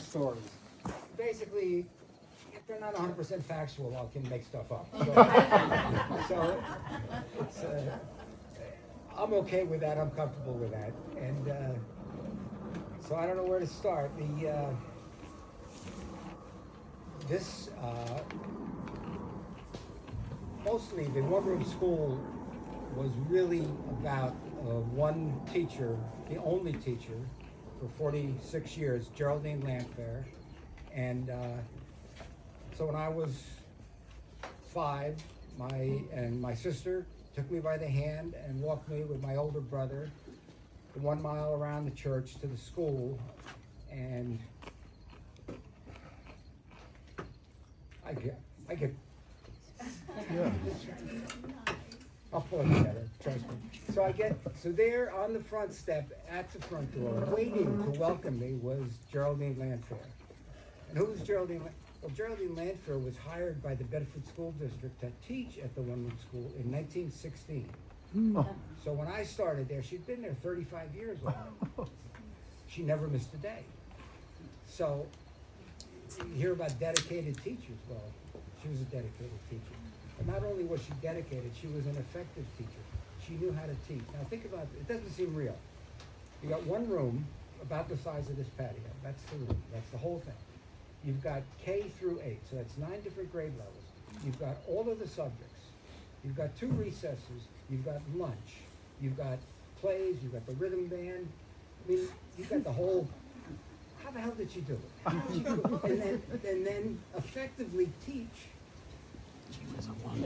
stories. Basically, if they're not 100% factual, I can make stuff up. So it's, I'm okay with that. I'm comfortable with that. And so I don't know where to start. Mostly the one-room school was really about one teacher, the only teacher for 46 years, Geraldine Landfair. And so when I was 5, my sister took me by the hand and walked me with my older brother the 1 mile around the church to the school. And I get Yeah. I'll pull it together, trust me. So there on the front step at the front door, waiting to welcome me, was Geraldine Landfair. And who was Geraldine? Well, Geraldine Landfair was hired by the Bedford School District to teach at the one-room school in 1916. Oh. So when I started there, she'd been there 35 years already. She never missed a day. So you hear about dedicated teachers. Well, she was a dedicated teacher. But not only was she dedicated, she was an effective teacher. She knew how to teach. Now think about it. It doesn't seem real. You got one room about the size of this patio. That's the room. That's the whole thing. You've got K through 8, so that's 9 different grade levels. You've got all of the subjects. You've got 2 recesses. You've got lunch. You've got plays. You've got the rhythm band. I mean, you've got the whole. How the hell did she do it? And then effectively teach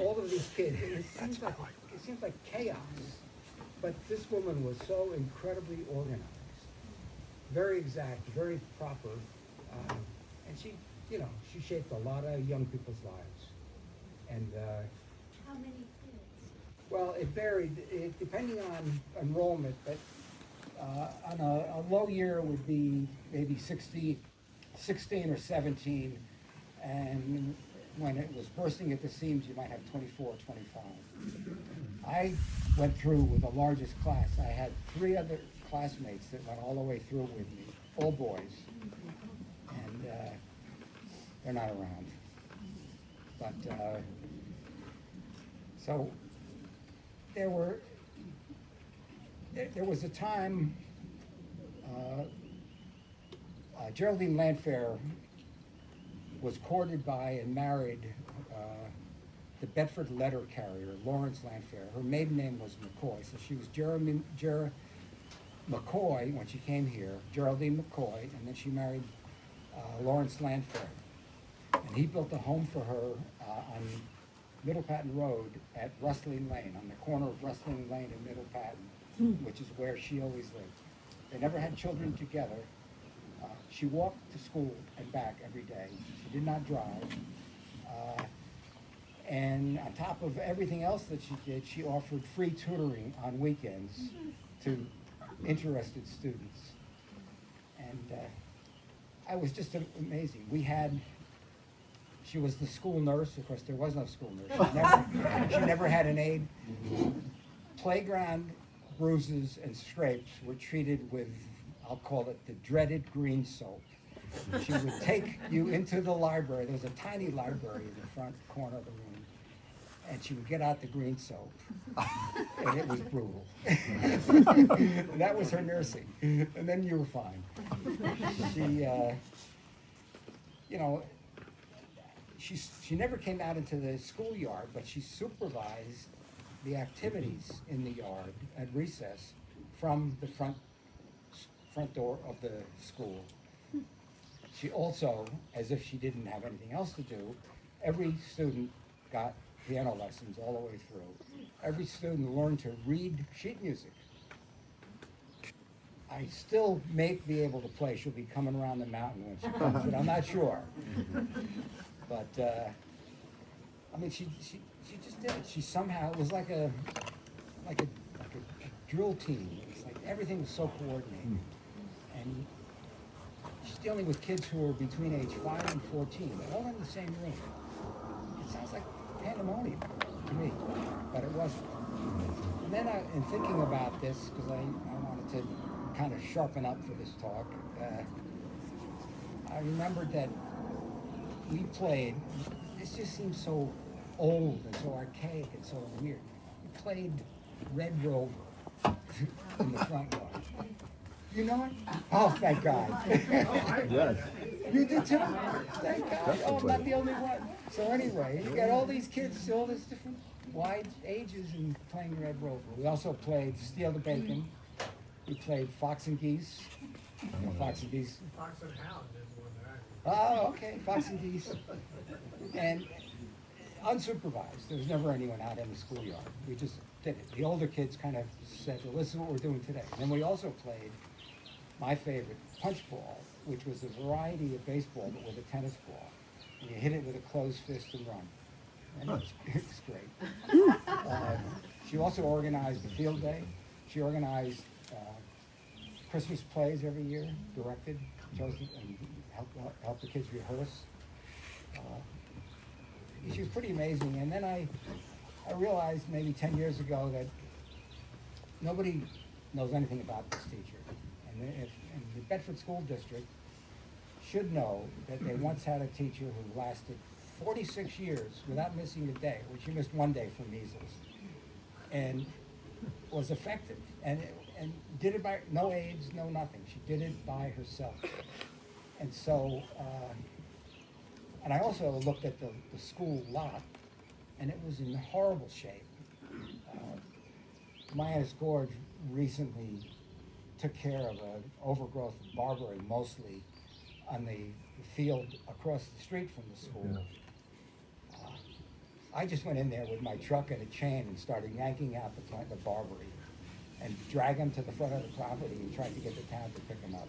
all of these kids. It seems like chaos, but this woman was so incredibly organized, very exact, very proper, and she shaped a lot of young people's lives. And how many kids? well, it varied depending on enrollment, but on a low year would be maybe 16 or 17, and when it was bursting at the seams, you might have 24 or 25. I went through with the largest class. I had 3 other classmates that went all the way through with me, all boys, and they're not around. But so there was a time, Geraldine Landfair was courted by and married the Bedford letter carrier, Lawrence Landfair. Her maiden name was McCoy, so she was McCoy when she came here, Geraldine McCoy, and then she married Lawrence Landfair. And he built a home for her on Middle Patton Road at Rustling Lane, on the corner of Rustling Lane and Middle Patton, which is where she always lived. They never had children together. She walked to school and back every day. She did not drive. And on top of everything else that she did, she offered free tutoring on weekends to interested students. And I was just amazing. She was the school nurse. Of course, there was no school nurse. She never had an aide. Playground bruises and scrapes were treated with, I'll call it, the dreaded green soap. She would take you into the library. There was a tiny library in the front corner of the room. And she would get out the green soap. And it was brutal. That was her nursing. And then you were fine. She never came out into the schoolyard, but she supervised the activities in the yard at recess from the front door of the school. She also, as if she didn't have anything else to do, every student got piano lessons all the way through. Every student learned to read sheet music. I still may be able to play. She'll be coming around the mountain when she comes, but I'm not sure. But I mean, she just did it. She somehow, it was like a drill team. It's like everything was so coordinated. And she's dealing with kids who are between age 5 and 14, all in the same room. It sounds like pandemonium to me, but it wasn't. And then in thinking about this, because I wanted to kind of sharpen up for this talk, I remembered that we played, this just seems so old and so archaic and so weird. We played Red Rover in the front yard. You know it? Oh, thank God. Yes. You did too? Thank God. Oh, I'm not the only one. So anyway, you got all these kids, all these different wide ages and playing Red Rover. We also played Steal the Bacon. We played Fox and Geese. You know, Fox and Geese. Fox and Hound is one that I. Oh, okay, Fox and Geese. And unsupervised. There was never anyone out in the schoolyard. We just did it. The older kids kind of said, well, this is what we're doing today. And then we also played my favorite, punch ball, which was a variety of baseball, but with a tennis ball. And you hit it with a closed fist and run. And it was great. She also organized the field day. She organized Christmas plays every year, directed, chose and helped the kids rehearse. She was pretty amazing. And then I realized maybe 10 years ago that nobody knows anything about this teacher. And the Bedford School District should know that they once had a teacher who lasted 46 years without missing a day, well, she missed one day for measles, and was effective, and did it by, no aides, no nothing. She did it by herself. And so, and I also looked at the school lot, and it was in horrible shape. Maya's Gorge recently took care of an overgrowth of barberry, mostly on the field across the street from the school. I just went in there with my truck and a chain and started yanking out the barberry and drag them to the front of the property and tried to get the town to pick them up.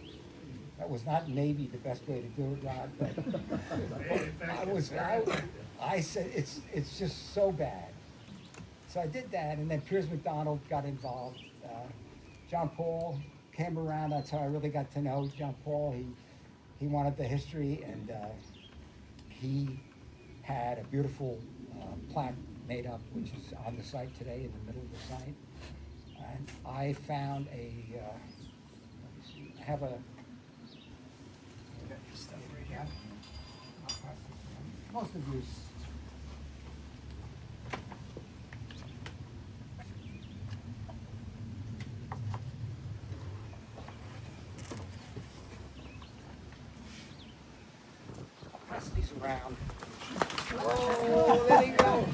That was not maybe the best way to do it, Rod, but I said, it's just so bad. So I did that, and then Piers McDonald got involved. John Paul came around. That's how I really got to know John Paul. He wanted the history, and he had a beautiful plaque made up, which is on the site today, in the middle of the site. And I found I have a. Most of you. Pass these around. Oh, there you go.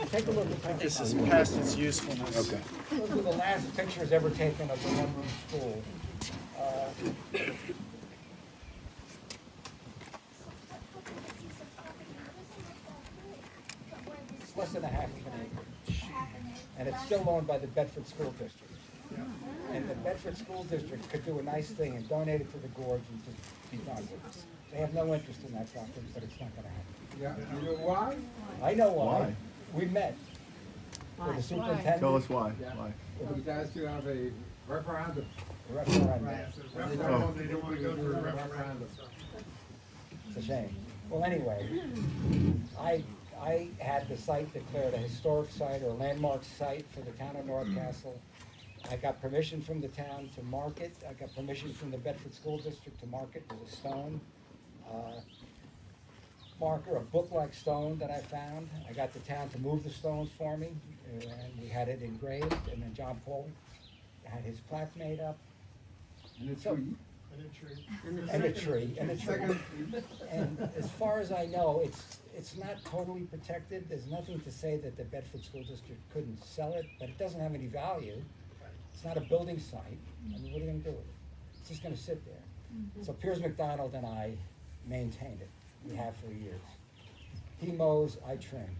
Take a look at that. This is past its usefulness. Okay. Those were the last pictures ever taken of the one-room school. It's less than a half of an acre. And it's still owned by the Bedford School District. And the Bedford School District could do a nice thing and donate it to the gorge and just be done with it. They have no interest in that property, but it's not gonna happen. Yeah, you know why? I know why. Why? We met with the superintendent. Tell us why. Yeah. Why? You guys should have a referendum. The referendum. They don't want to go through a referendum. It's a shame. Well, anyway, I had the site declared a historic site or a landmark site for the town of North Castle. I got permission from the town to mark it. I got permission from the Bedford School District to mark it with a stone marker, a book-like stone that I found. I got the town to move the stones for me, and we had it engraved, and then John Paul had his plaque made up. And it's So- And a tree, and a tree. And as far as I know, it's not totally protected. There's nothing to say that the Bedford School District couldn't sell it, but it doesn't have any value. It's not a building site. I mean, what are you gonna do with it? It's just gonna sit there. So Piers McDonald and I maintain it. We have for years. He mows, I trim.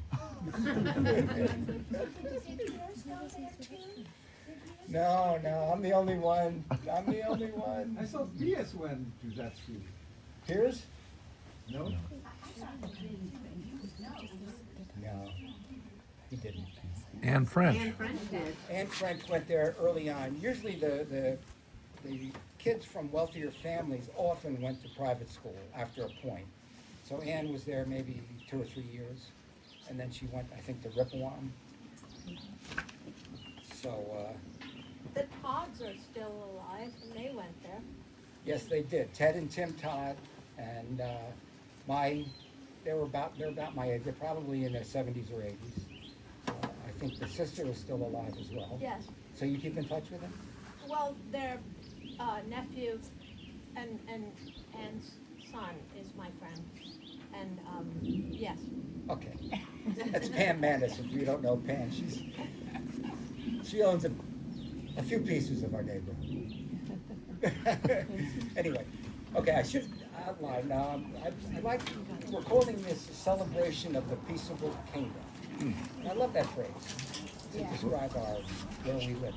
No, I'm the only one. I'm the only one. I saw P.S. went to that street. Piers? No? No, he didn't. And French. Anne French went there early on. Usually the kids from wealthier families often went to private school after a point. So Anne was there maybe 2 or 3 years, and then she went, I think, to Rippewam. So, The Todds are still alive, and they went there. Yes, they did. Ted and Tim Todd, and they're about my age. They're probably in their 70s or 80s. I think the sister is still alive as well. Yes. So you keep in touch with them? Well, their nephew and son is my friend, and yes. Okay. That's Pam Manis. If you don't know Pam, she owns a few pieces of our neighborhood. Anyway, okay, I should outline. We're calling this a celebration of the peaceable kingdom. And I love that phrase to describe where we live.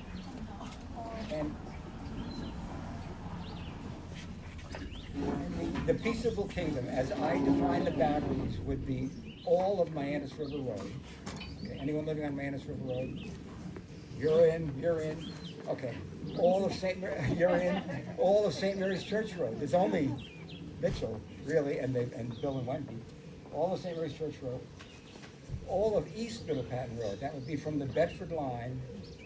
And the peaceable kingdom, as I define the boundaries, would be all of Mayanis River Road. Okay, anyone living on Mayanis River Road? You're in. Okay. All of St. Mary's Church Road. There's only Mitchell, really, and Bill and Wendy. All of St. Mary's Church Road. All of East Middle Patton Road. That would be from the Bedford line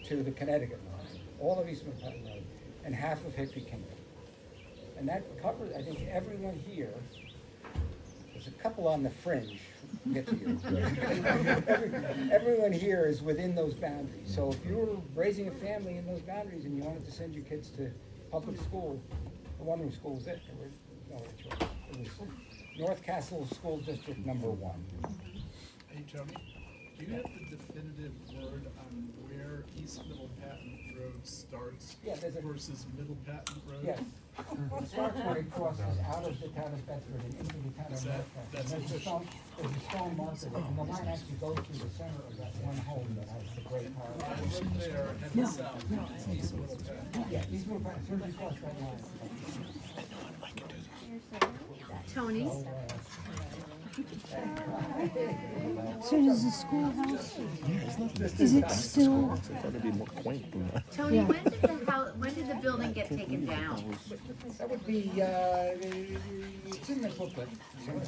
to the Connecticut line. All of East Middle Patton Road. And half of Hickory Kingdom. And that covers, I think, everyone here. There's a couple on the fringe. We'll get to you. Everyone here is within those boundaries. So if you were raising a family in those boundaries and you wanted to send your kids to public school, the one-room school was it. There was no choice. It was North Castle School District number 1. Hey, Tony, do you have the definitive word on where East Middle Patton Road starts versus Middle Patton Road? Yes. It starts when it crosses out of the town of Bedford and into the town of North Castle. There's a stone marker there, and the line actually goes through the center of that one home that has the great power. Right there, heading south, it's East Middle Patton. Yeah, these were, as soon as you cross that line. Tony? So does the schoolhouse, is it still, Gotta be more quaint than that. Tony, Yeah. when did the building get taken down? That would be, it's in the booklet somewhere.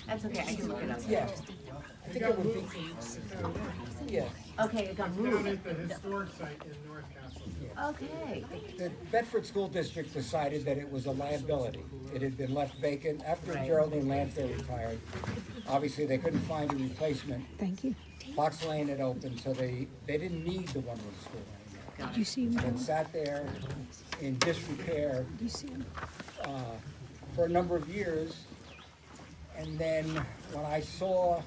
That's okay, I can look it up. Yeah. I think it would be, yeah. Okay, it got Down moved. at the historic site in North Castle. Okay. The Bedford School District decided that it was a liability. It had been left vacant after Right. Geraldine Landfair retired. Obviously, they couldn't find a replacement. thank you. Fox Lane had opened, so they didn't need the one-room school anymore. Did you see him? It sat there in disrepair Did you see him? for a number of years. And then when I saw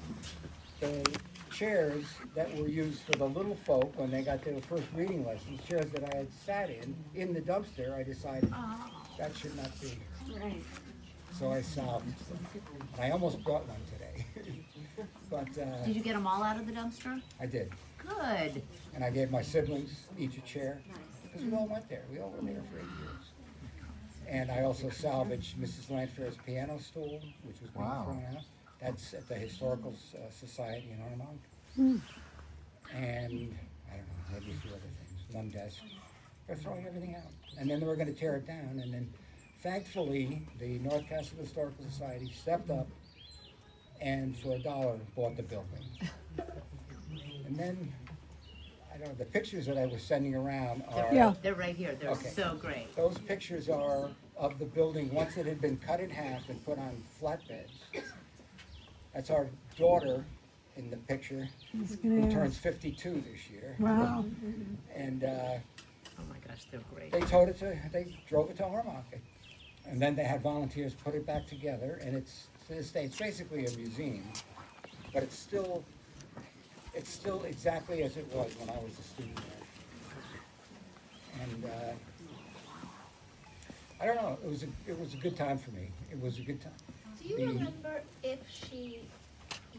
the chairs that were used for the little folk when they got their first reading lessons, chairs that I had sat in the dumpster, I decided that should not be. Right. So I salvaged them. And I almost brought one today. But Did you get them all out of the dumpster? I did. Good. And I gave my siblings each a chair. Because we all went there. We all were there for 8 years. And I also salvaged Mrs. Landfair's piano stool, which was being thrown out. That's at the Historical Society in Armonk. And I don't know, maybe a few other things. One desk. They're throwing everything out. And then they were going to tear it down. And then thankfully, the North Castle Historical Society stepped up and for $1 bought the building. And then, I don't know, the pictures that I was sending around are, Yeah. They're right here. They're Okay. so great. those pictures are of the building once it had been cut in half and put on flatbeds. That's our daughter in the picture, He's who gonna- turns 52 this year. Wow. And Oh my gosh, they're great. they drove it to Armonk. And then they had volunteers put it back together, and it's, to this day, it's basically a museum, but it's still exactly as it was when I was a student there. And I don't know, it was a good time for me. It was a good time. Do you remember if she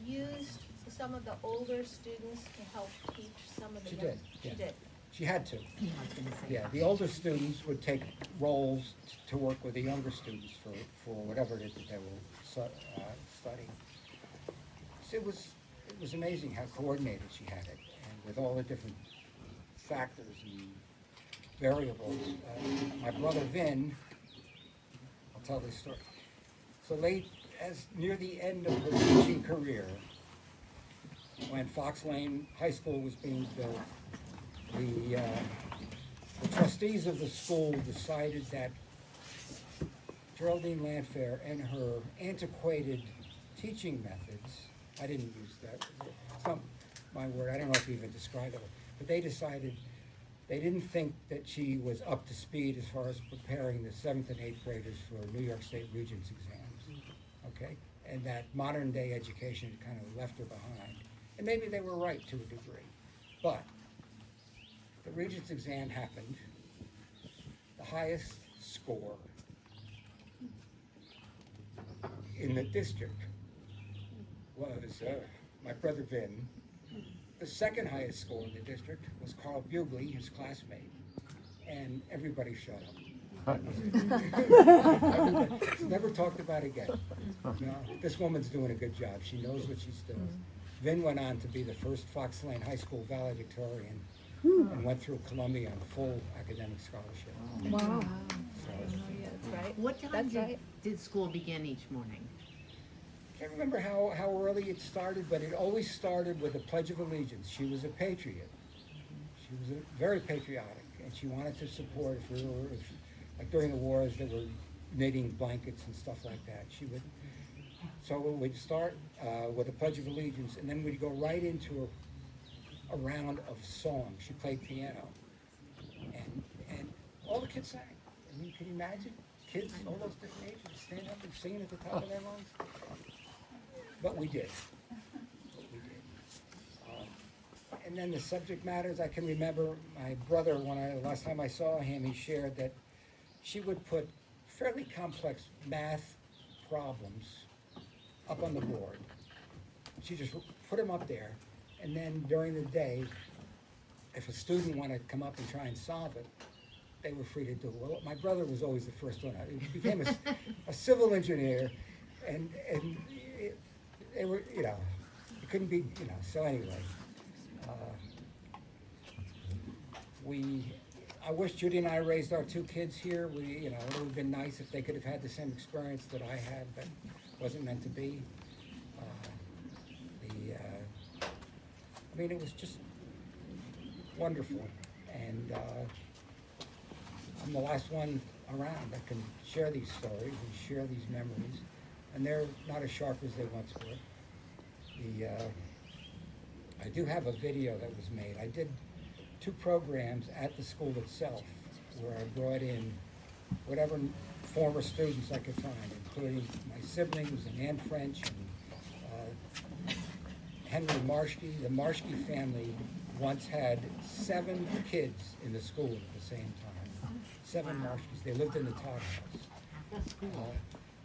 used some of the older students to help teach some of the She young? did, She yeah. did. She had to. I was gonna say Yeah, that. the older students would take roles to work with the younger students for whatever it is that they were studying. So it was amazing how coordinated she had it, and with all the different factors and variables. My brother Vin, I'll tell this story. So near the end of her teaching career, when Fox Lane High School was being built, the trustees of the school decided that Geraldine Landfair and her antiquated teaching methods, I didn't use that, it's not my word, I don't know if you even described it, but they decided they didn't think that she was up to speed as far as preparing the 7th and 8th graders for New York State Regents exams, okay? And that modern day education had kind of left her behind. And maybe they were right to a degree. But the Regents exam happened. The highest score in the district was my brother Vin. The second highest score in the district was Carl Bugley, his classmate. And everybody shut up. Never talked about it again. No, this woman's doing a good job. She knows what she's doing. Vin went on to be the first Fox Lane High School valedictorian and went through Columbia on full academic scholarship. Wow. That's right. What time That's did, right. did school begin each morning? Can't remember how early it started, but it always started with the Pledge of Allegiance. She was a patriot. She was very patriotic, and she wanted to support like during the wars, they were knitting blankets and stuff like that. So we'd start with the Pledge of Allegiance, and then we'd go right into a round of songs. She played piano, and all the kids sang. I mean, can you imagine kids, all those different ages, stand up and singing at the top of their lungs? But we did. And then the subject matters, I can remember my brother, last time I saw him, he shared that she would put fairly complex math problems up on the board. She just put them up there, and then during the day, if a student wanted to come up and try and solve it, they were free to do it. Well, my brother was always the first one. He became a civil engineer, and they were, it couldn't be, so anyway. I wish Judy and I raised our two kids here. It would have been nice if they could have had the same experience that I had, but it wasn't meant to be. It was just wonderful, and I'm the last one around that can share these stories and share these memories, and they're not as sharp as they once were. I do have a video that was made. I did 2 programs at the school itself where I brought in whatever former students I could find, including my siblings and Ann French and Henry Marshke. The Marshke family once had 7 kids in the school at the same time. 7 Marshkes. They lived in the Todd House.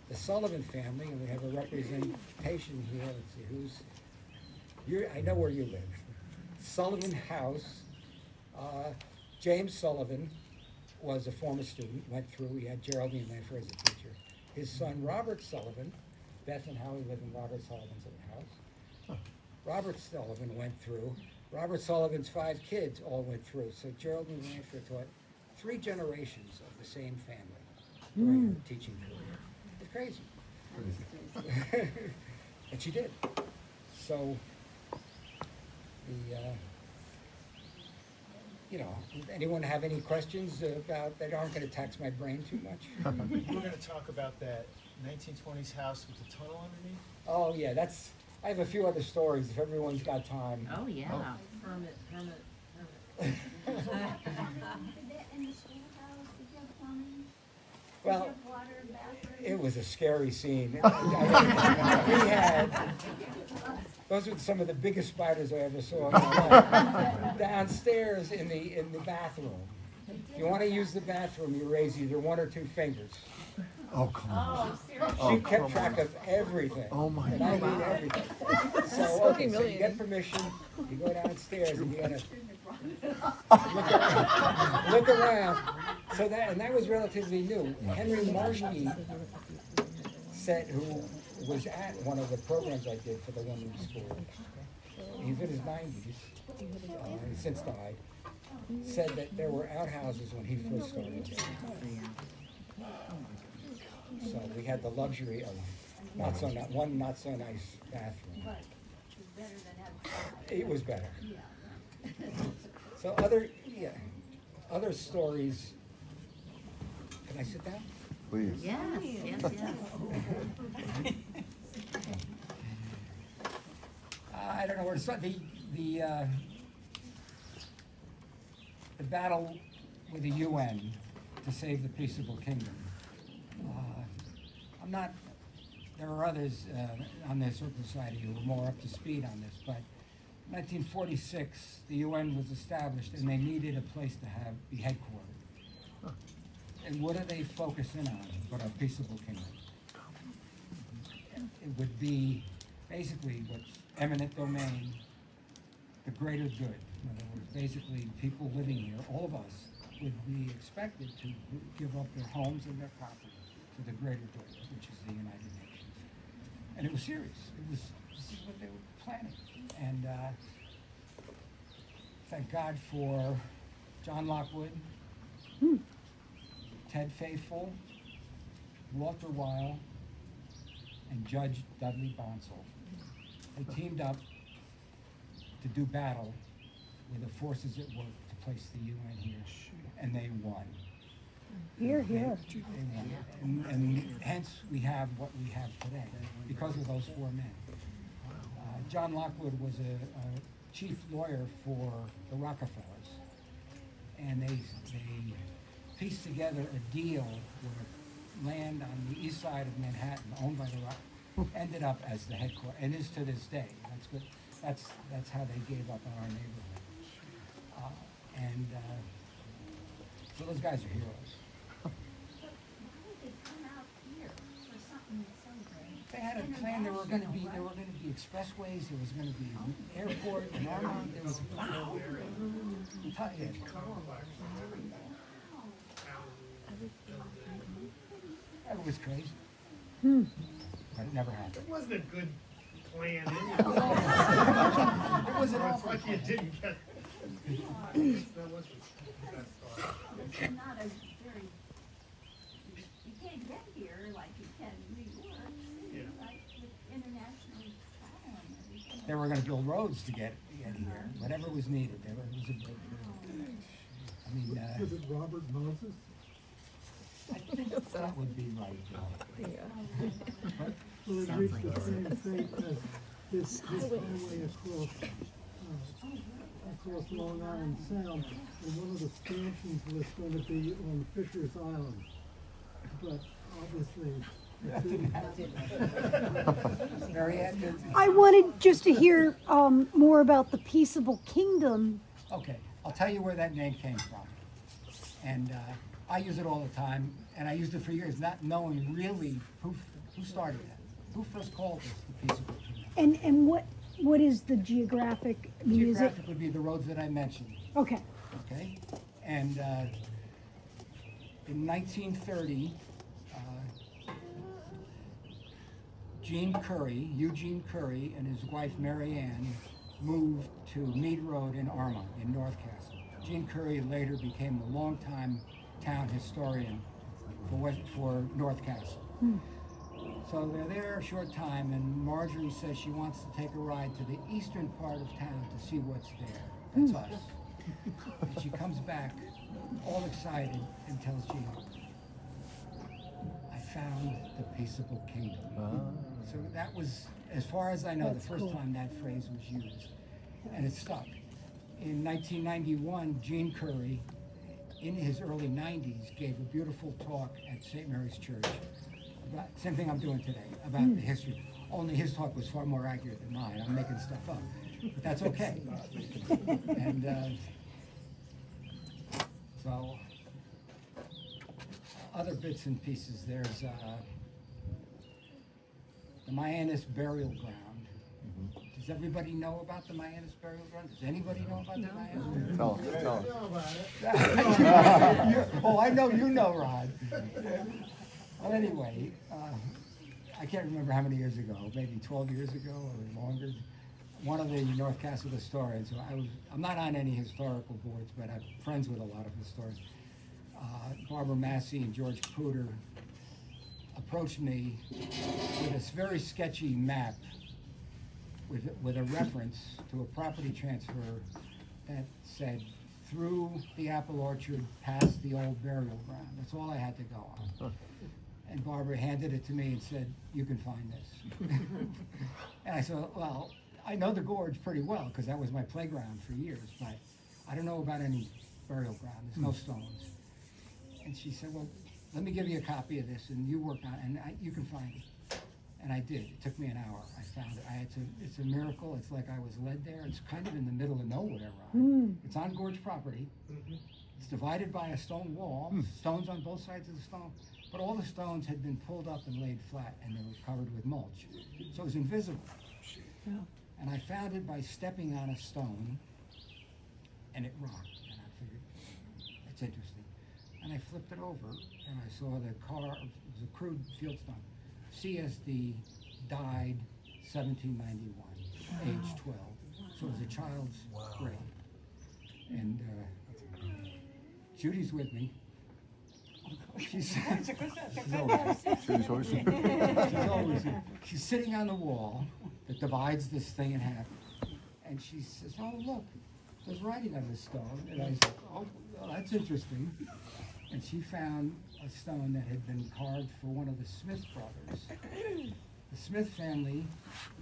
The Sullivan family, and we have a representation here. Let's see, I know where you live. Sullivan House. James Sullivan was a former student, went through, he had Geraldine Landfair as a teacher. His son, Robert Sullivan, Beth and Howie live in Robert Sullivan's house. Robert Sullivan went through. Robert Sullivan's 5 kids all went through. So Geraldine Landfair taught 3 generations of the same family during her teaching career. It's crazy. And she did. So, anyone have any questions about that aren't going to tax my brain too much? We're going to talk about that 1920s house with the tunnel underneath. Oh, yeah, I have a few other stories if everyone's got time. Oh, yeah. Hermit. In the schoolhouse, did you have plumbing? Well, Did you have water and bathroom? it was a scary scene. Those were some of the biggest spiders I ever saw in my life. Downstairs in the bathroom. If you want to use the bathroom, you raise either 1 or 2 fingers. Oh, come on. She kept track of everything. Oh, my And I need everything. So you get permission, you go downstairs and you gotta look around. That was relatively new. Henry Marshke said, who was at one of the programs I did for the women's school. He's in his 90s, he's since died. Said that there were outhouses when he first started. So we had the luxury of one not so nice bathroom. But it was better than having 5. It was better. Yeah. So other stories. Can I sit down? please. Yes, yes, yes. I don't know where to start. The battle with the UN to save the Peaceable Kingdom. There are others on the Circle Society who are more up to speed on this, but 1946, the UN was established and they needed a place to be headquartered. And what do they focus in on but a peaceable kingdom? It would be basically what's eminent domain, the greater good. In other words, basically people living here, all of us, would be expected to give up their homes and their property for the greater good, which is the United Nations. And it was serious. This is what they were planning. And thank God for John Lockwood, Ted Faithful, Walter Weil, and Judge Dudley Bonsall. They teamed up to do battle with the forces at work to place the UN here, and they won. Here, here. They won. And hence we have what we have today, because of those four men. John Lockwood was a chief lawyer for the Rockefellers, and they pieced together a deal where land on the east side of Manhattan, owned by the Rock, ended up as the headquarters, and is to this day. That's good. That's how they gave up on our neighborhood. So those guys are heroes. Why would they come out here for something that's so great? They had a plan. There were going to be expressways. There was going to be an airport in Armonk. There was. It was crazy, but it never happened. It wasn't a good plan It anyway. was an It's awful like you plan. didn't get. That wasn't the best thought. It's not a very, you can't get here like you can in New York, Yeah. like with international travel and everything. They were going to build roads to get here, whatever was needed. It was a big. I mean, Was it Robert Moses? I think that would be right. Well, it reached the same fate as this highway across Long Island Sound, and one of the stanchions was going to be on Fisher's Island. But obviously, it didn't. Marianne, I wanted just to hear more about the Peaceable Kingdom. okay, I'll tell you where that name came from. And I use it all the time, and I used it for years, not knowing really who started that. Who first called this the Peaceable Kingdom? And what is the geographic? I mean, is it Geographic would be the roads that I mentioned, okay? okay? And in 1930, Eugene Curry, and his wife Mary Ann moved to Mead Road in Armonk, in North Castle. Gene Curry later became the longtime town historian for North Castle. So they're there a short time, and Marjorie says she wants to take a ride to the eastern part of town to see what's there. That's us. And she comes back all excited and tells Gene, I found the Peaceable Kingdom. So that was, as far as I know, That's the first cool. time that phrase was used, and it stuck. In 1991, Gene Curry, in his early 90s, gave a beautiful talk at St. Mary's Church about same thing I'm doing today, about the history. Only his talk was far more accurate than mine. I'm making stuff up, but that's okay. And so, other bits and pieces. There's the Mayanis burial ground. Does everybody know about the Mayanis burial ground? Does anybody know about the Mayanis? Tell us, tell us. Know about it. Oh, I know you know, Rod. Well, anyway, I can't remember how many years ago, maybe 12 years ago or longer. One of the North Castle historians, I'm not on any historical boards, but I'm friends with a lot of historians. Barbara Massey and George Pooter approached me with this very sketchy map with a reference to a property transfer that said through the apple orchard, past the old burial ground. That's all I had to go on. And Barbara handed it to me and said, "You can find this." And I said, "Well, I know the gorge pretty well because that was my playground for years, but I don't know about any burial ground. There's no stones." And she said, "Well, let me give you a copy of this and you work on it and you can find it." And I did. It took me an hour. I found it. It's a miracle. It's like I was led there. It's kind of in the middle of nowhere. It's on gorge property. It's divided by a stone wall, stones on both sides of the stone, but all the stones had been pulled up and laid flat and they were covered with mulch. So it was invisible. And I found it by stepping on a stone and it rocked. And I figured, that's interesting. And I flipped it over and I saw the car, it was a crude field stone. CSD died 1791, age 12. So it was a child's grave. And Judy's with me. She's sitting on the wall that divides this thing in half. And she says, "Oh, look, there's writing on this stone." And I said, "Oh, well, that's interesting." And she found a stone that had been carved for one of the Smith brothers. The Smith family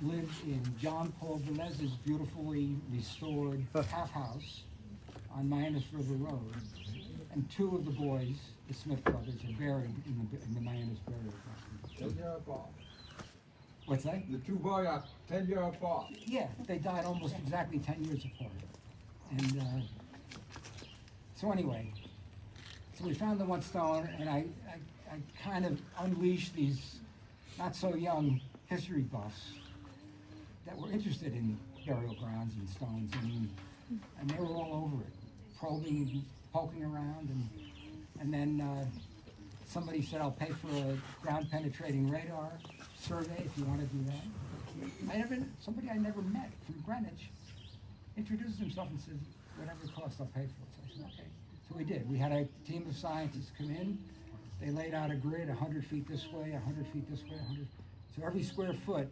lived in John Paul Velez's beautifully restored half house on Mianus River Road. And two of the boys, the Smith brothers, are buried in the Mianus burial ground. 10 years apart. What's that? The two boys are 10 years apart. Yeah, they died almost exactly 10 years apart. And so anyway, so we found the one stone, and I kind of unleashed these not so young history buffs that were interested in burial grounds and stones, and they were all over it, probing and poking around, and then somebody said, "I'll pay for a ground penetrating radar survey if you want to do that." Somebody I never met from Greenwich introduced himself and said, "Whatever it costs, I'll pay for it." So I said, "Okay." So we did. We had a team of scientists come in. They laid out a grid, 100 feet this way, 100 feet this way, 100. So every square foot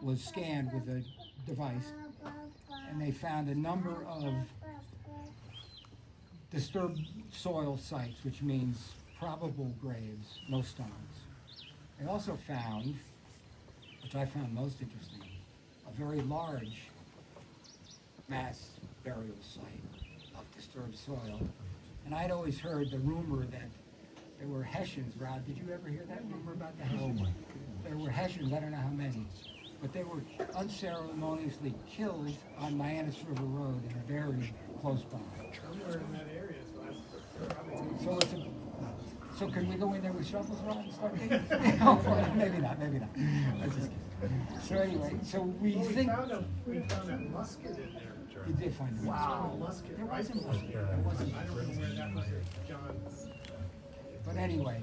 was scanned with a device, and they found a number of disturbed soil sites, which means probable graves, no stones. They also found, which I found most interesting, a very large mass burial site of disturbed soil. And I'd always heard the rumor that there were Hessians. Rod, did you ever hear that rumor about the Hessians? There were Hessians, I don't know how many, but they were unceremoniously killed on Mianus River Road and buried close by. Somewhere in that area, So can we go in there with shovels, Rod, and start digging? No, maybe not. I was just kidding. So anyway, so we think we found a musket in there. you did find it. Wow. Musket There rifle. wasn't musket. There wasn't. I don't know where that was at John's. But anyway,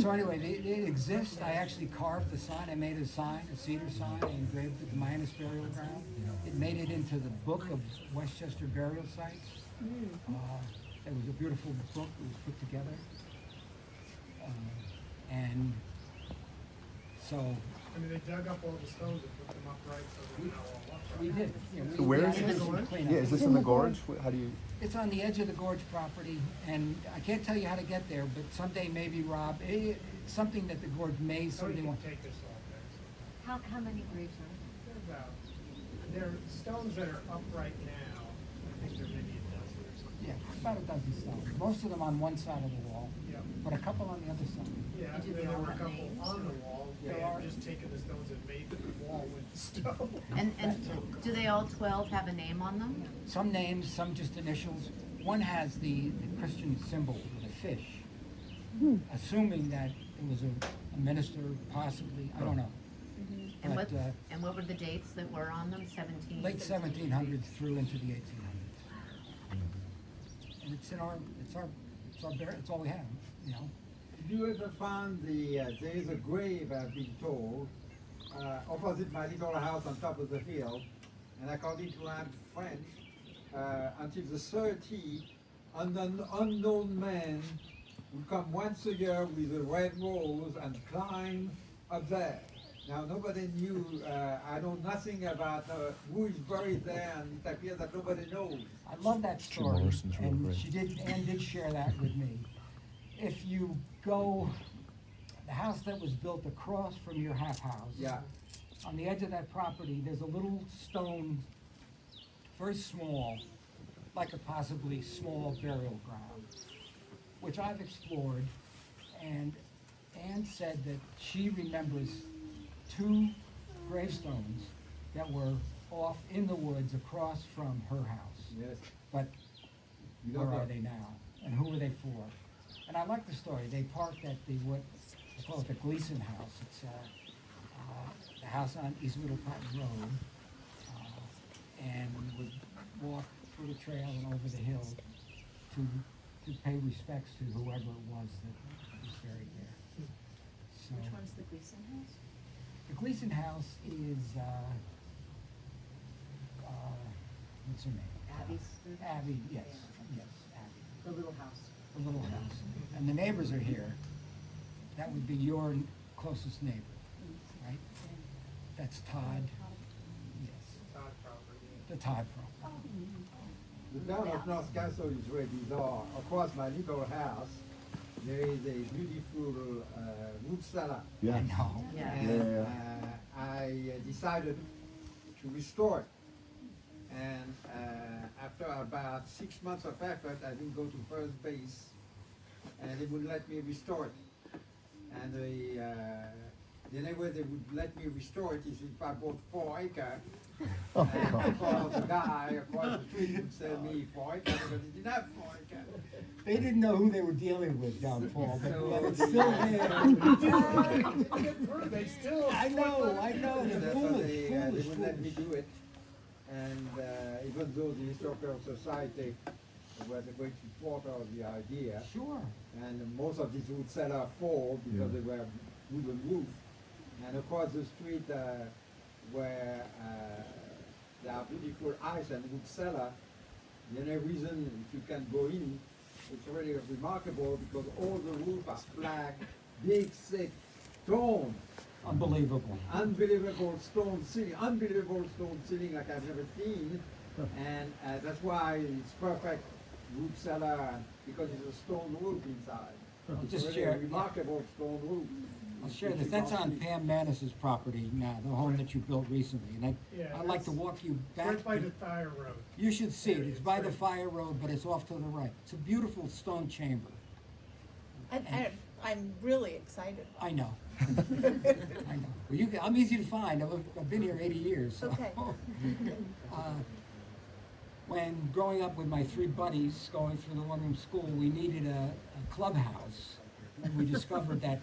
so anyway, it exists. I actually carved the sign. I made a sign, a cedar sign, and engraved it, the Mianus burial ground. It made it into the book of Westchester burial sites. It was a beautiful book. It was put together. And so I mean, they dug up all the stones and put them upright so they're now all upright. we did. Yeah, So where is did this? some cleanup. Yeah, is this in the gorge? How do you? It's on the edge of the gorge property, and I can't tell you how to get there, but someday maybe, Rob, it's something that the gorge may So you someday can want. take this off there. How many graves are They're about, they're stones that are upright now. I think there may be a dozen or something. Yeah, about a dozen stones. Most of them on one side of the wall, Yeah. but a couple on the other side. Yeah, Did you there know were a what couple names? on the wall. They There are. had just taken the stones and made the wall with stone. And do they all 12 have a name on them? Some names, some just initials. One has the Christian symbol with a fish, assuming that it was a minister, possibly. I don't know. And But, and what were the dates that were on them? 17? late 1700s through into the 1800s. And it's all we have, you know. Did you ever find there is a grave, I've been told, opposite my little house on top of the hill, and according to Aunt French, until the 30s, an unknown man would come once a year with a red rose and climb up there. Now nobody knew, I know nothing about who is buried there, and it appears that nobody knows. I love that story, Morrison's real and great. Ann did share that with me. If you go house that was built across from your half house. Yeah. On the edge of that property, there's a little stone, very small, like a possibly small burial ground, which I've explored, and Anne said that she remembers 2 gravestones that were off in the woods across from her house. Yes. But You where don't are know. they now? And who were they for? And I like the story. They parked at the, what, they call it the Gleason House. It's the house on East Middle Patton Road. And would walk through the trail and over the hill to pay respects to whoever it was that was buried there. So, Which one's the Gleason house? the Gleason House is, what's her name? Abby's? Abby, yes, yes, Abby. The little house. The little house. And the neighbors are here. That would be your closest neighbor, right? That's Todd. Yes, Todd property. the Todd property. The town of North Castle is very bizarre. Across my little house, there is a beautiful wood cellar. I know. Yeah. And I decided to restore it. And after about 6 months of effort, I didn't go to first base, and they would let me restore it. And the only way they would let me restore it is if I bought 4 acres. And of course, the guy across the street would sell me 4 acres, but he didn't have 4 acres. They didn't know who they were dealing with down Paul, but So it's still there. They still. I know, And they're so foolish, they foolish, wouldn't let me foolish. do it. And even though the Historical Society was a great supporter of the idea, Sure. and most of these wood cellars fall because they were wooden roof. And across the street where there are beautiful ice and wood cellar, the only reason if you can go in, it's really remarkable because all the roof are flat, big, thick stone. Unbelievable. Unbelievable stone ceiling like I've never seen, and that's why it's perfect roof cellar because it's a stone roof inside. It's Just really share- a remarkable stone roof. I'll share which this. you That's can't on see. Pam Manis's property now, the home that you built recently. And Yeah, I'd like to that's walk you back. Right by to- the Thayer Road. You should see it. It's by the Right. fire road, but it's off to the right. It's a beautiful stone chamber. I'm really excited. I know. I know. Well, I'm easy to find. I've been here 80 years. So. Okay. When growing up with my 3 buddies going through the one-room school, we needed a clubhouse. And we discovered that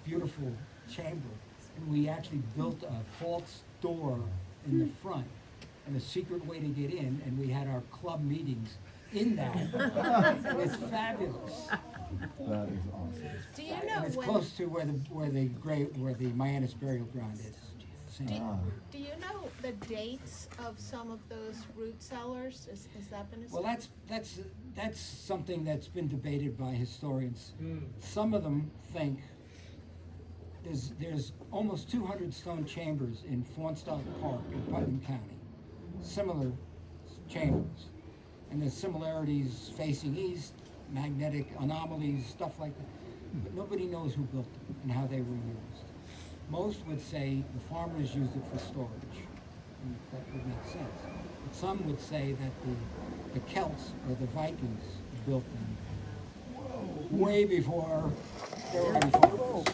beautiful chamber. And we actually built a false door in the front and a secret way to get in. And we had our club meetings in that. It's fabulous. That is awesome. Do you And know it's when, close to where the Mayanis burial ground is. Same. do you know the dates of some of those root cellars? Has that been Well, established? that's something that's been debated by historians. Some of them think there's almost 200 stone chambers in Fawnstalk Park in Putnam County, similar chambers, and there's similarities facing east, magnetic anomalies, stuff like that. But nobody knows who built them and how they were used. Most would say the farmers used it for storage. And that would make sense. But some would say that the Celts or the Vikings built them way before they were any farmers.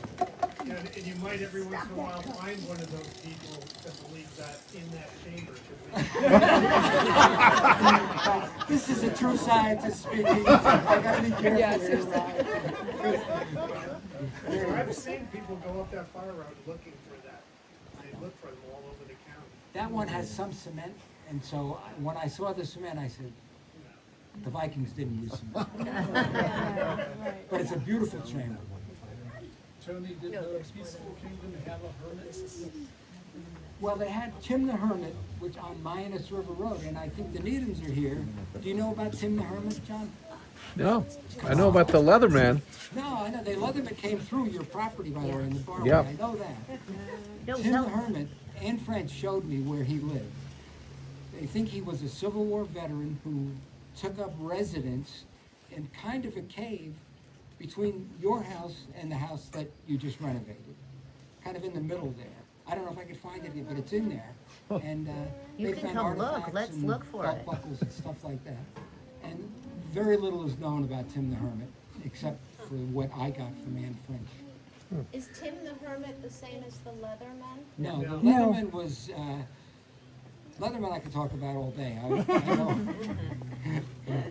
Yeah, and you might every once in a while find one of those people that believes that in that chamber. 'cause This is a true scientist speaking. I gotta be careful here, Ryan. I've seen people go up that fire road looking for that. They look for them all over the county. That one has some cement, and so when I saw the cement, I said, the Vikings didn't use cement. But it's a beautiful chamber. Tony, did the Peaceable Kingdom have a hermit? Well, they had Tim the Hermit, which on Mayanis River Road, and I think the Needhams are here. Do you know about Tim the Hermit, John? No, I know about the Leatherman. No, I know. The Leatherman came through your property, by the way, in the barway. Yep. I know that. Tim the Hermit, Anne French showed me where he lived. They think he was a Civil War veteran who took up residence in kind of a cave between your house and the house that you just renovated, kind of in the middle there. I don't know if I could find it yet, but it's in there. And You they can found come look. artifacts Let's and look for belt it. buckles and stuff like that. And very little is known about Tim the Hermit, except for what I got from Anne French. Is Tim the Hermit the same as the Leatherman? No, the No. Leatherman was, Leatherman I could talk about all day. I know.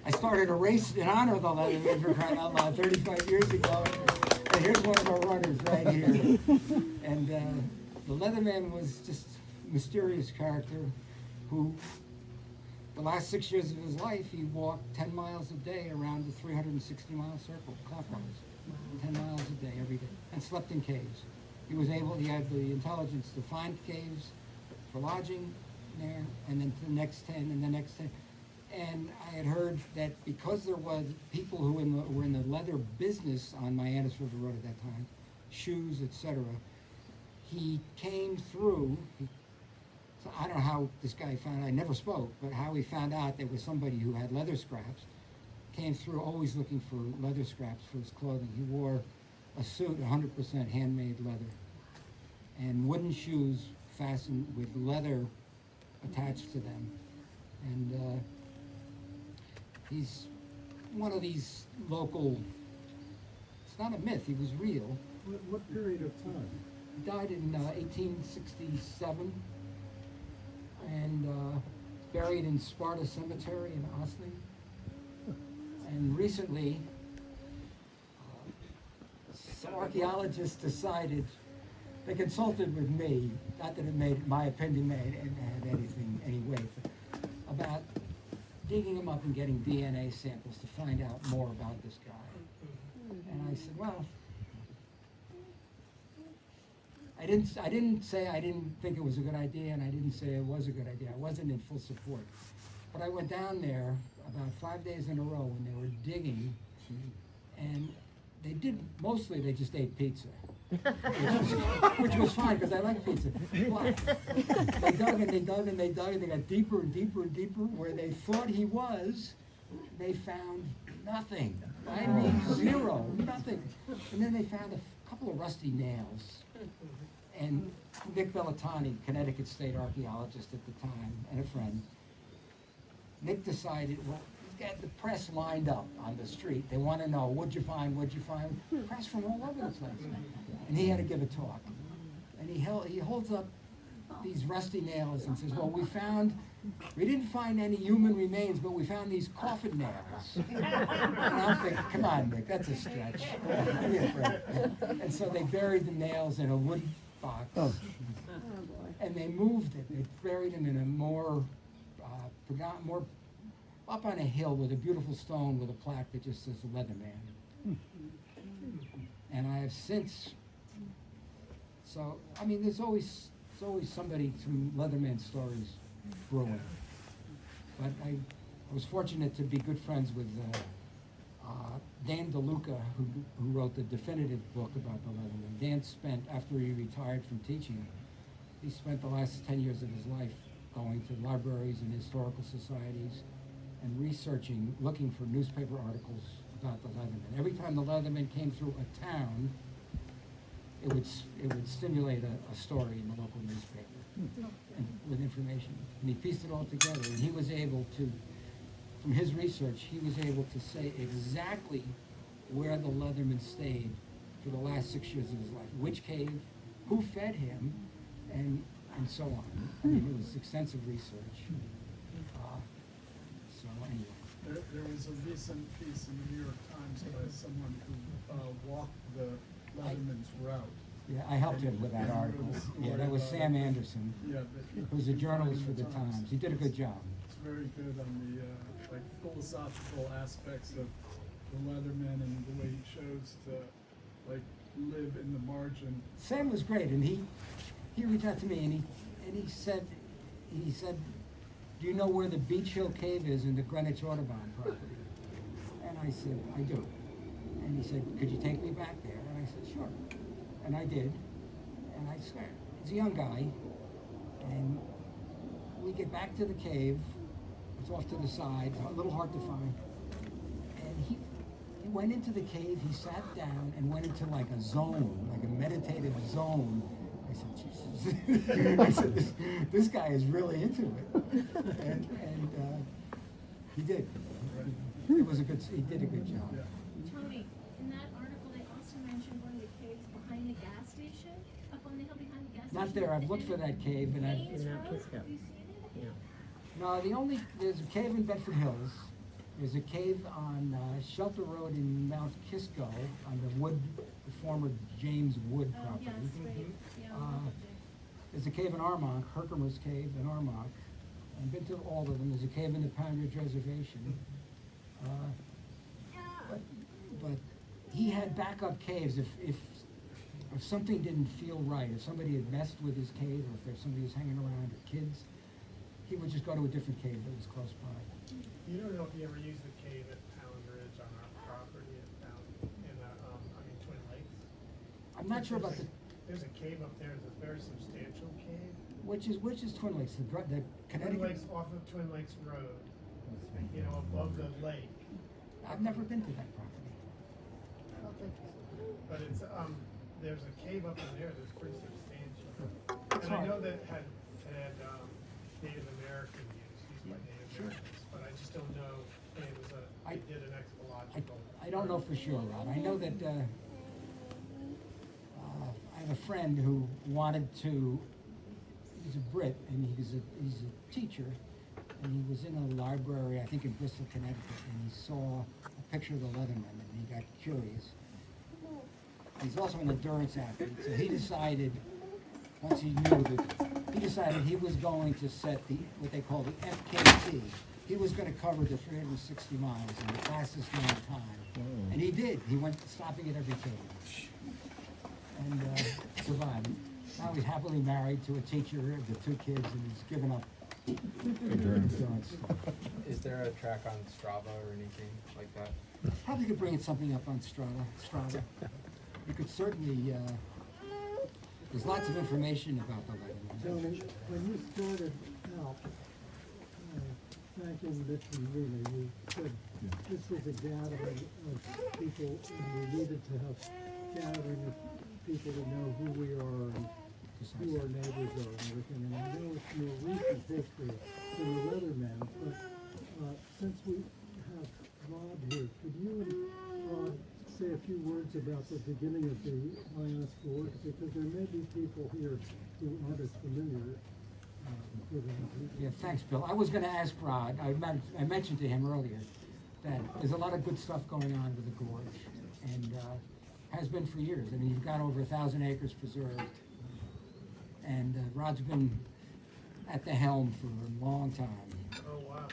I started a race in honor of the Leatherman for crying out loud 35 years ago. And here's one of our runners right here. And the Leatherman was just a mysterious character who, the last 6 years of his life, he walked 10 miles a day around the 360-mile circle, clockwise. 10 miles a day, every day, and slept in caves. He had the intelligence to find caves for lodging there, and then to the next 10, and the next 10. And I had heard that because there was people who were in the leather business on Mianus River Road at that time, shoes, etc., he came through. So I don't know how this guy found out, I never spoke, but how he found out there was somebody who had leather scraps, came through always looking for leather scraps for his clothing. He wore a suit, 100% handmade leather, and wooden shoes fastened with leather attached to them. And he's one of these local, it's not a myth, he was real. What period of time? He died in 1867 and buried in Sparta Cemetery in Osling. And recently, some archaeologists decided, they consulted with me, not that it made my opinion had any weight, about digging him up and getting DNA samples to find out more about this guy. And I said, well, I didn't say I didn't think it was a good idea, and I didn't say it was a good idea. I wasn't in full support. But I went down there about 5 days in a row when they were digging, and mostly they just ate pizza. Which was fine, because I like pizza. But they dug and they dug and they dug, and they got deeper and deeper and deeper. Where they thought he was, they found nothing. I mean, zero, nothing. And then they found a couple of rusty nails. And Nick Bellatani, Connecticut State archaeologist at the time, and a friend, Nick decided, well, he's got the press lined up on the street. They want to know, what'd you find, what'd you find? Press from all over the place. And he had to give a talk. And he holds up these rusty nails and says, well, we didn't find any human remains, but we found these coffin nails. And I'm thinking, come on, Nick, that's a stretch. And so they buried the nails in a wood box. And they moved it. They buried them in a more up on a hill with a beautiful stone with a plaque that just says Leatherman. And I have since, so, I mean, there's always somebody, some Leatherman stories brewing. But I was fortunate to be good friends with Dan DeLuca, who wrote the definitive book about the Leatherman. Dan spent, after he retired from teaching, he spent the last 10 years of his life going to libraries and historical societies and researching, looking for newspaper articles about the Leatherman. Every time the Leatherman came through a town, it would stimulate a story in the local newspaper and with information. And he pieced it all together, and he was able to, from his research, he was able to say exactly where the Leatherman stayed for the last 6 years of his life, which cave, who fed him, and so on. I mean, it was extensive research. So anyway. There was a recent piece in the New York Times by someone who walked the Leatherman's route. Yeah, I helped him with that article. Yeah, that was Sam Anderson, Yeah, who was a journalist for the Times. He did a good job. It's very good on the like philosophical aspects of the Leatherman and the way he chose to like live in the margin. Sam was great, and he reached out to me, and he said, do you know where the Beach Hill Cave is in the Greenwich Audubon property? And I said, I do. And he said, could you take me back there? And I said, sure. And I did. And I swear, he's a young guy. And we get back to the cave. It's off to the side, a little hard to find. And he went into the cave, he sat down and went into like a zone, like a meditative zone. I said, Jesus. I said, this guy is really into it. And he did. It was a good, he did a good job. Tony, in that article, they also mentioned one of the caves behind the gas station, up on the hill behind the gas station. Not there, I've looked for that cave and I've, Hayes Road, have you seen it? no, there's a cave in Bedford Hills. There's a cave on Shelter Road in Mount Kisco on the former James Wood Oh, property. yes, right, yeah. There's a cave in Armonk, Herkimer's Cave in Armonk. I've been to all of them. There's a cave in the Pound Ridge Reservation. But he had backup caves if something didn't feel right, if somebody had messed with his cave, or if there's somebody who's hanging around, or kids, he would just go to a different cave that was close by. You don't know if you ever used the cave at Pound Ridge on our property at Pound, Twin Lakes? I'm not sure about There's a cave up there, it's a very substantial cave. which is Twin Lakes, the Twin Connecticut. Lakes, off of Twin Lakes Road, above the lake. I've never been to that property. But it's, there's a cave up in there that's pretty substantial. It's And I hard. know that had Native American use, used by Native Americans, but I just don't know, if it was they did an ecological. I don't know for sure, Rob. I know that I have a friend who wanted to. He's a Brit, and he's a teacher, and he was in a library, I think in Bristol, Connecticut, and he saw a picture of the Leatherman, and he got curious. He's also an endurance athlete, so he decided, once he knew that, he was going to set what they call the FKT. He was going to cover the 360 miles in the fastest known time. And he did. He went stopping at every cave. And survived. Now he's happily married to a teacher of the 2 kids, and he's given up endurance. Is there a track on Strava or anything like that? Probably could bring something up on Strava. You could certainly, there's lots of information about the Leatherman. Tony, when you started out, thanking Mitch and Rena, you said this was a gathering of people, and we needed to have gathering of people to know who we are and who our neighbors are and everything. And I know it's more recent history than the Leatherman, but since we have Rod here, could you and Rod say a few words about the beginning of the Lioness Gorge? Because there may be people here who aren't as familiar with it. Yeah, thanks, Bill. I was going to ask Rod, I mentioned to him earlier, that there's a lot of good stuff going on with the gorge, and has been for years. I mean, you've got over 1,000 acres preserved, and Rod's been at the helm for a long time. Oh, wow.